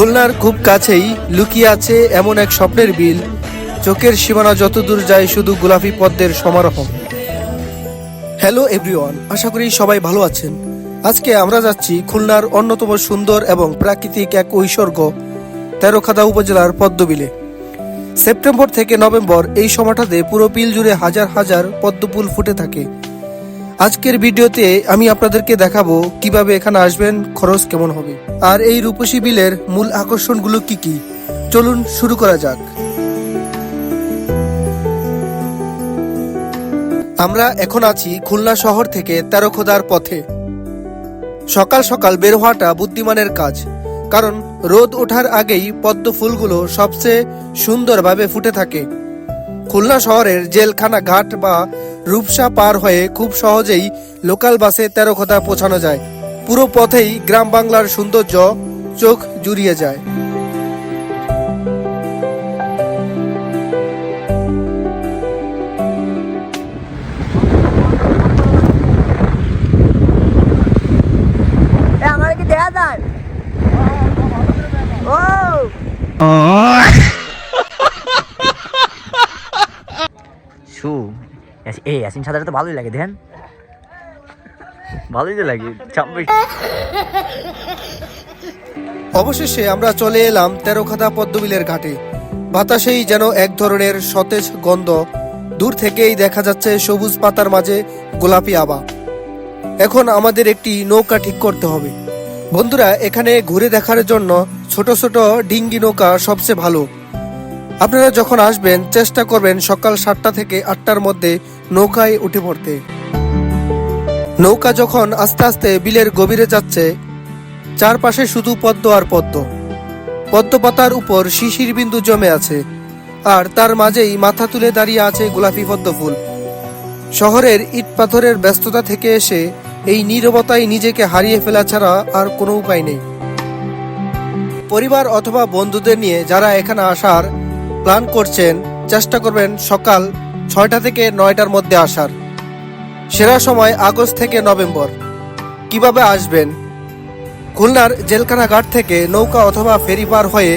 খুলনার খুব কাছেই লুকিয়ে আছে এমন এক স্বপ্নের বিল, চোখের সীমানা যতদূর যায় শুধু গোলাপি পদ্মের সমারোহ। হ্যালো এভরিওয়ান, আশা করি সবাই ভালো আছেন। আজকে আমরা যাচ্ছি খুলনার অন্যতম সুন্দর এবং প্রাকৃতিক এক ঐশ্বর্য তেরোখাদা উপজেলার পদ্মবিলে। সেপ্টেম্বর থেকে নভেম্বর এই সময়টাতে পুরো বিল জুড়ে হাজার হাজার পদ্মফুল ফুটে থাকে। আজকের ভিডিওতে আমি আপনাদেরকে দেখাবো কিভাবে এখানে আসবেন, খরচ কেমন হবে, আর এই রূপসী বিলের মূল আকর্ষণগুলো কি কি। চলুন শুরু করা যাক। আমরা এখন আছি খুলনা শহর থেকে তেরোখোদার পথে। সকাল সকাল বের হওয়াটা বুদ্ধিমানের কাজ, কারণ রোদ ওঠার আগেই পদ্ম ফুলগুলো সবচেয়ে সুন্দরভাবে ফুটে থাকে। খুলনা শহরের জেলখানা ঘাট বা রূপসা পার হয়ে খুব সহজেই লোকাল বাসে তেরোখোদা পৌঁছানো যায়। পুরো পথেই গ্রাম বাংলার সৌন্দর্য চোখ জুড়িয়ে যায়। আমার কি দেখা যায়? ও শু এই ইয়াসিন সাদাটা তো ভালোই লাগে, দেখেন ভালোই তো লাগে। অবশেষে আমরা চলে এলাম তেরোখাদা পদ্মবিলের ঘাটে। বাতাসেই যেন এক ধরনের সতেজ গন্ধ, দূর থেকেই দেখা যাচ্ছে সবুজ পাতার মাঝে গোলাপি আভা। এখন আমাদের একটি নৌকা ঠিক করতে হবে। বন্ধুরা, এখানে ঘুরে দেখার জন্য ছোট ছোট ডিঙ্গি নৌকা সবচেয়ে ভালো। আপনারা যখন আসবেন চেষ্টা করবেন সকাল 7টা থেকে 8টার মধ্যে নৌকায় উঠে পড়তে। নৌকা যখন আস্তে আস্তে বিলের গভীরে যাচ্ছে, চারপাশে শুধু পদ্ম আর পদ্ম। পদ্ম পাতার উপর শিশির বিন্দু জমে আছে, আর তার মাঝেই মাথা তুলে দাঁড়িয়ে আছে গোলাপি পদ্ম ফুল। শহরের ইট পাথরের ব্যস্ততা থেকে এসে এই নীরবতায় নিজেকে হারিয়ে ফেলা ছাড়া আর কোনো উপায় নেই। পরিবার অথবা বন্ধুদের নিয়ে যারা এখানে আসার প্ল্যান করছেন, চেষ্টা করবেন সকাল 6টা থেকে 9টার মধ্যে আসার। সেরা সময় আগস্ট থেকে নভেম্বর। কিভাবে আসবেন? খুলনার জেলখানা ঘাট থেকে নৌকা অথবা ফেরি পার হয়ে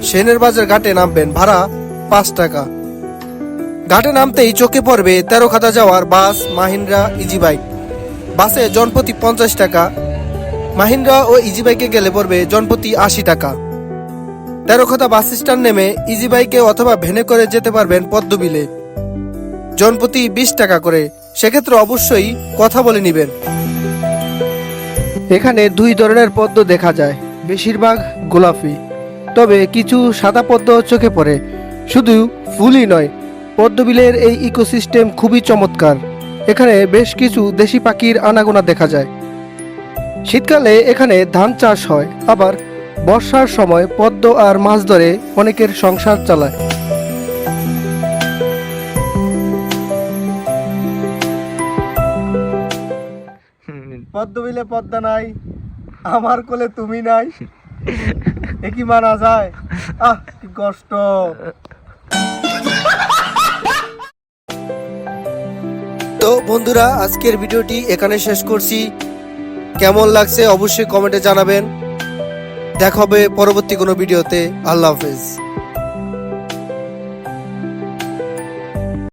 সেনের বাজার ঘাটে নামবেন। ভাড়া 5 টাকা। ঘাটে নামতেই চোখে পড়বে তেরোখাদা যাওয়ার বাস মাহিন্দ্রা ইজি বাইক। বাসে জনপ্রতি 50 টাকা, মাহিন্দ্রা ও ইজি বাইকে গেলে পড়বে জনপ্রতি 80 টাকা। তেরোখাদা বাস স্ট্যান্ড নেমে ইজি বাইকে অথবা ভ্যানে করে যেতে পারবেন পদ্মবিলে, জনপ্রতি 20 টাকা করে। সেক্ষেত্রে অবশ্যই কথা বলে নেবেন। এখানে 2 ধরনের পদ্ম দেখা যায়, বেশিরভাগ গোলাপি, তবে কিছু সাদা পদ্ম চোখে পড়ে। শুধু ফুলই নয়, পদ্মবিলের এই ইকোসিস্টেম খুবই চমৎকার। এখানে বেশ কিছু দেশি পাখির আনাগোনা দেখা যায়। শীতকালে এখানে ধান চাষ হয়, আবার বর্ষার সময় পদ্ম আর মাছ ধরে অনেকের সংসার চালায়। পদ্মবিলে পদ্মা নাই, আমার কোলে তুমি নাই, এ কি মানা যায়? কি কষ্ট। তো বন্ধুরা, আজকের ভিডিওটি এখানে শেষ করছি। কেমন লাগছে অবশ্যই কমেন্টে জানাবেন। দেখা হবে পরবর্তী কোনো ভিডিওতে। আল্লাহ হাফেজ।